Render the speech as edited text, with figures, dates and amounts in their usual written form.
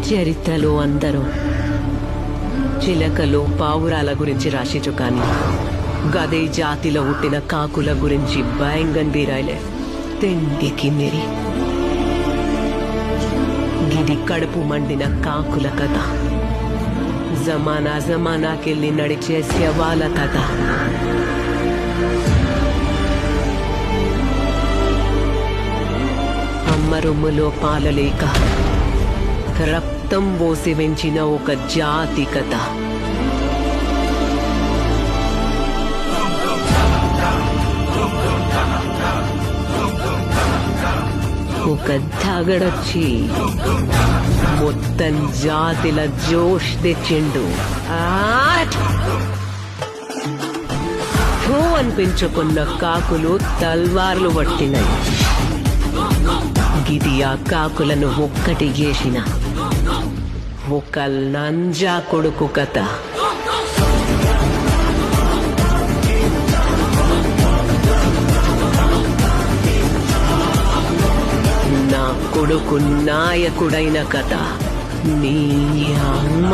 చరిత్రలో అందరూ చిలకలు పావురాల గురించి రాసిచు కానీ గదే జాతిలో పుట్టిన కాకుల గురించి భయంగన్ బీరాయిలే తెండికి మెరి గిది కడుపు మండిన కాకుల కథ జమానా జమానాకెళ్ళి నడిచే శవాల కథ అమ్మ రొమ్ములో పాలలేక రక్తం పోసి పెంచిన ఒక జాతి కథ ఒక దగడొచ్చి మొత్తం జాతిల జోష్ తెచ్చిండు అనిపించుకున్న కాకులు తల్వార్లు పట్టినాయి గిది ఆ కాకులను ఒక్కటి చేసిన ఒక నంజా కొడుకు కథ నా కొడుకు నాయకుడైన కథ నీ అమ్మ